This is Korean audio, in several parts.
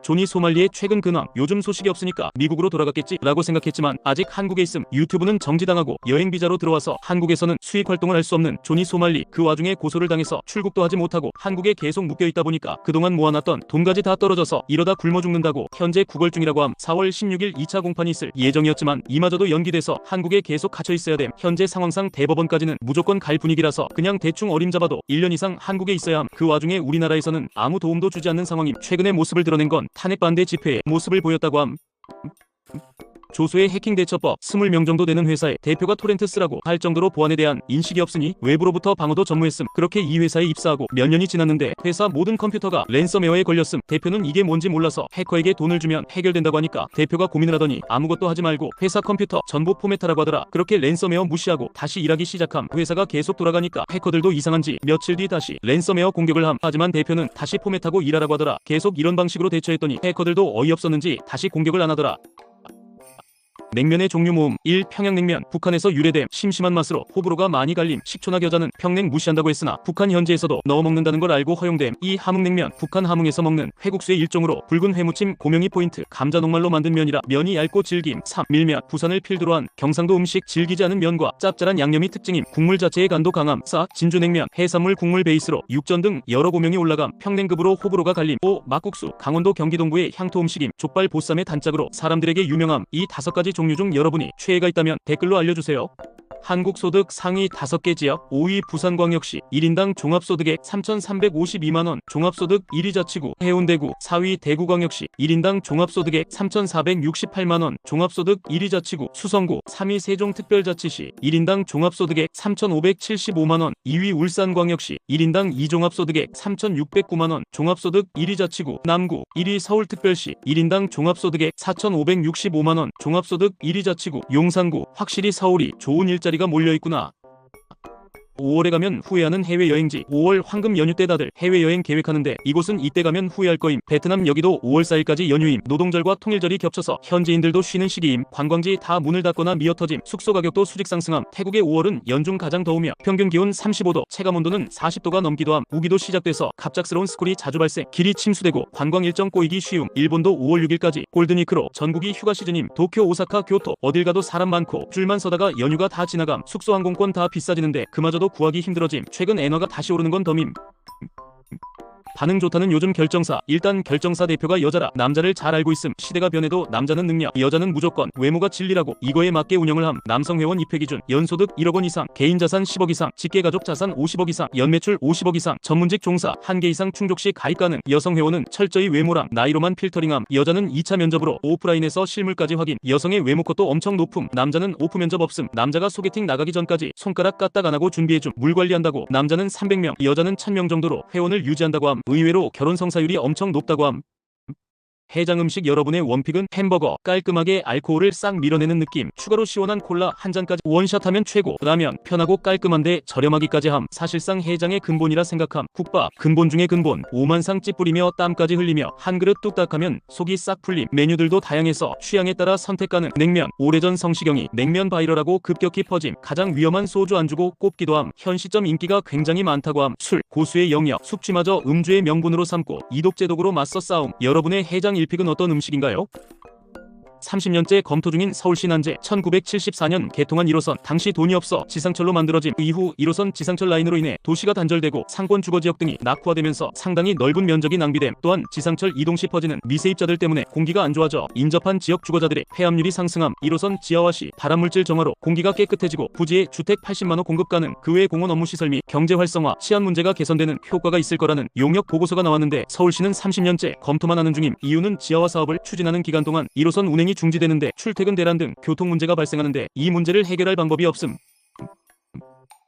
조니 소말리의 최근 근황, 요즘 소식이 없으니까 미국으로 돌아갔겠지 라고 생각했지만 아직 한국에 있음. 유튜브는 정지당하고 여행 비자로 들어와서 한국에서는 수익 활동을 할 수 없는 조니 소말리. 그 와중에 고소를 당해서 출국도 하지 못하고 한국에 계속 묶여있다 보니까 그동안 모아놨던 돈까지 다 떨어져서 이러다 굶어 죽는다고 현재 구걸 중이라고 함. 4월 16일 2차 공판이 있을 예정이었지만 이마저도 연기돼서 한국에 계속 갇혀 있어야 됨. 현재 상황상 대법원까지는 무조건 갈 분위기라서 그냥 대충 어림잡아도 1년 이상 한국에 있어야 함. 그 와중에 우리나라에서는 아무 도움도 주지 않는 상황임. 최근에 모습을 드러낸 건 탄핵 반대 집회에 모습을 보였다고 함. 조소의 해킹 대처법 20명 정도 되는 회사의 대표가 토렌트 쓰라고 할 정도로 보안에 대한 인식이 없으니 외부로부터 방어도 전무했음. 그렇게 이 회사에 입사하고 몇 년이 지났는데 회사 모든 컴퓨터가 랜섬웨어에 걸렸음. 대표는 이게 뭔지 몰라서 해커에게 돈을 주면 해결된다고 하니까 대표가 고민을 하더니 아무것도 하지 말고 회사 컴퓨터 전부 포맷하라고 하더라. 그렇게 랜섬웨어 무시하고 다시 일하기 시작함. 회사가 계속 돌아가니까 해커들도 이상한지 며칠 뒤 다시 랜섬웨어 공격을 함. 하지만 대표는 다시 포맷하고 일하라고 하더라. 계속 이런 방식으로 대처했더니 해커들도 어이없었는지 다시 공격을 안 하더라. 냉면의 종류 모음 1. 평양냉면. 북한에서 유래됨. 심심한 맛으로 호불호가 많이 갈림. 식초나 겨자는 평냉 무시한다고 했으나 북한 현지에서도 넣어 먹는다는 걸 알고 허용됨. 2. 함흥냉면. 북한 함흥에서 먹는 회국수의 일종으로 붉은 회무침 고명이 포인트. 감자 녹말로 만든 면이라 면이 얇고 질김. 3. 밀면. 부산을 필두로 한 경상도 음식. 질기지 않은 면과 짭짤한 양념이 특징임. 국물 자체의 간도 강함. 4. 진주냉면. 해산물 국물 베이스로 육전 등 여러 고명이 올라감. 평냉급으로 호불호가 갈림. 5. 막국수. 강원도 경기동부의 향토 음식임. 족발 보쌈의 단짝으로 사람들에게 유명함. 이 5가지 종류 중 여러분이 최애가 있다면 댓글로 알려주세요. 한국 소득 상위 5개 지역. 5위 부산광역시. 1인당 종합소득액 3,352만원. 종합소득 1위 자치구 해운대구. 4위 대구광역시. 1인당 종합소득액 3,468만원. 종합소득 1위 자치구 수성구. 3위 세종특별자치시. 1인당 종합소득액 3,575만원. 2위 울산광역시. 1인당 2종합소득액 3,609만원. 종합소득 1위 자치구 남구. 1위 서울특별시. 1인당 종합소득액 4,565만원. 종합소득 1위 자치구 용산구. 확실히 서울이 좋은 일자리가 몰려있구나. 5월에 가면 후회하는 해외여행지. 5월 황금 연휴 때 다들 해외여행 계획하는데 이곳은 이때 가면 후회할 거임. 베트남 여기도 5월 4일까지 연휴임. 노동절과 통일절이 겹쳐서 현지인들도 쉬는 시기임. 관광지 다 문을 닫거나 미어터짐. 숙소 가격도 수직 상승함. 태국의 5월은 연중 가장 더우며 평균 기온 35도, 체감온도는 40도가 넘기도 함. 우기도 시작돼서 갑작스러운 스콜이 자주 발생. 길이 침수되고 관광 일정 꼬이기 쉬움. 일본도 5월 6일까지 골든위크로 전국이 휴가 시즌임. 도쿄, 오사카, 교토 어딜 가도 사람 많고 줄만 서다가 연휴가 다 지나감. 숙소 항공권 다 비싸지는데 그마저도 구하기 힘들어짐. 최근 엔화가 다시 오르는 건 덤임. 반응 좋다는 요즘 결정사. 일단 결정사 대표가 여자라 남자를 잘 알고 있음. 시대가 변해도 남자는 능력, 여자는 무조건 외모가 진리라고. 이거에 맞게 운영을 함. 남성 회원 입회 기준 연소득 1억원 이상, 개인 자산 10억 이상, 직계가족 자산 50억 이상, 연매출 50억 이상, 전문직 종사 1개 이상 충족 시 가입 가능. 여성 회원은 철저히 외모랑 나이로만 필터링함. 여자는 2차 면접으로 오프라인에서 실물까지 확인. 여성의 외모 컷도 엄청 높음. 남자는 오프 면접 없음. 남자가 소개팅 나가기 전까지 손가락 까딱 안하고 준비해줌. 물 관리한다고. 남자는 300명, 여자는 1000명 정도로 회원을 유지한다고 함. 의외로 결혼 성사율이 엄청 높다고 함. 해장 음식. 여러분의 원픽은 햄버거. 깔끔하게 알코올을 싹 밀어내는 느낌. 추가로 시원한 콜라 한 잔까지 원샷하면 최고. 라면. 편하고 깔끔한데 저렴하기까지 함. 사실상 해장의 근본이라 생각함. 국밥. 근본 중의 근본. 오만상 찌뿌리며 땀까지 흘리며 한 그릇 뚝딱하면 속이 싹 풀림. 메뉴들도 다양해서 취향에 따라 선택 가능. 냉면. 오래전 성시경이 냉면 바이럴하고 급격히 퍼짐. 가장 위험한 소주 안주고 꼽기도 함. 현 시점 인기가 굉장히 많다고 함. 술. 고수의 영역. 숙취마저 음주의 명분으로 삼고 이독제독으로 맞서 싸움. 여러분의 해장 일픽은 어떤 음식인가요? 30년째 검토 중인 서울시 난제. 1974년 개통한 1호선. 당시 돈이 없어 지상철로 만들어짐. 이후 1호선 지상철 라인으로 인해 도시가 단절되고 상권 주거지역 등이 낙후화되면서 상당히 넓은 면적이 낭비됨. 또한 지상철 이동 시 퍼지는 미세입자들 때문에 공기가 안 좋아져 인접한 지역 주거자들의 폐암률이 상승함. 1호선 지하화시 발암물질 정화로 공기가 깨끗해지고 부지에 주택 80만호 공급 가능. 그 외 공원 업무 시설 및 경제 활성화, 치안 문제가 개선되는 효과가 있을 거라는 용역 보고서가 나왔는데 서울시는 30년째 검토만 하는 중임. 이유는 지하화 사업을 추진하는 기간 동안 1호선 운행이 중지되는데 출퇴근 대란 등 교통 문제가 발생하는데 이 문제를 해결할 방법이 없음.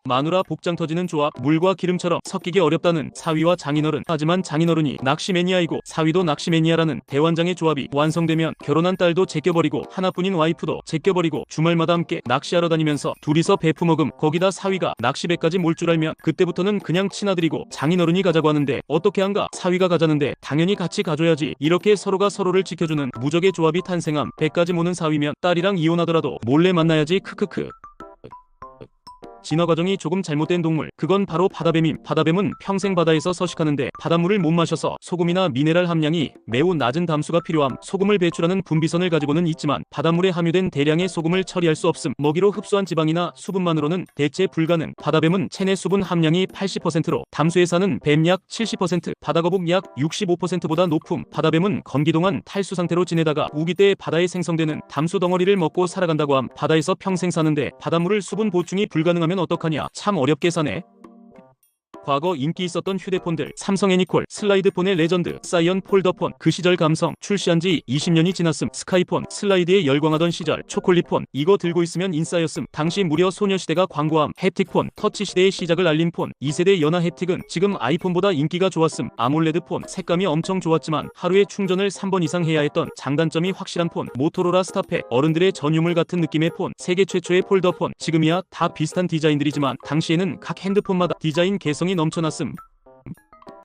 마누라 복장 터지는 조합. 물과 기름처럼 섞이기 어렵다는 사위와 장인어른. 하지만 장인어른이 낚시 매니아이고 사위도 낚시 매니아라는 대환장의 조합이 완성되면 결혼한 딸도 제껴버리고 하나뿐인 와이프도 제껴버리고 주말마다 함께 낚시하러 다니면서 둘이서 베프 먹음. 거기다 사위가 낚시배까지 몰 줄 알면 그때부터는 그냥 친아들이고 장인어른이 가자고 하는데 어떻게 안 가? 사위가 가자는데 당연히 같이 가줘야지. 이렇게 서로가 서로를 지켜주는 무적의 조합이 탄생함. 배까지 모는 사위면 딸이랑 이혼하더라도 몰래 만나야지. 크크크. 진화 과정이 조금 잘못된 동물, 그건 바로 바다뱀임. 바다뱀은 평생 바다에서 서식하는데 바닷물을 못 마셔서 소금이나 미네랄 함량이 매우 낮은 담수가 필요함. 소금을 배출하는 분비선을 가지고는 있지만 바닷물에 함유된 대량의 소금을 처리할 수 없음. 먹이로 흡수한 지방이나 수분만으로는 대체 불가능. 바다뱀은 체내 수분 함량이 80%로 담수에 사는 뱀 약 70%, 바다거북 약 65%보다 높음. 바다뱀은 건기 동안 탈수 상태로 지내다가 우기 때에 바다에 생성되는 담수 덩어리를 먹고 살아간다고 함. 바다에서 평생 사는데 바닷물을 수분 보충이 불가능하면 어떡하냐. 참 어렵게 사네. 과거 인기 있었던 휴대폰들, 삼성 애니콜, 슬라이드폰의 레전드, 사이언 폴더폰, 그 시절 감성, 출시한 지 20년이 지났음. 스카이폰, 슬라이드에 열광하던 시절, 초콜릿폰, 이거 들고 있으면 인싸였음. 당시 무려 소녀시대가 광고함. 햅틱폰, 터치시대의 시작을 알린 폰. 2세대 연하 햅틱은 지금 아이폰보다 인기가 좋았음. 아몰레드폰, 색감이 엄청 좋았지만 하루에 충전을 3번 이상 해야 했던 장단점이 확실한 폰. 모토로라 스타팩, 어른들의 전유물 같은 느낌의 폰. 세계 최초의 폴더폰. 지금이야 다 비슷한 디자인들이지만 당시에는 각 핸드폰마다 디자인 개성이 넘쳐났음.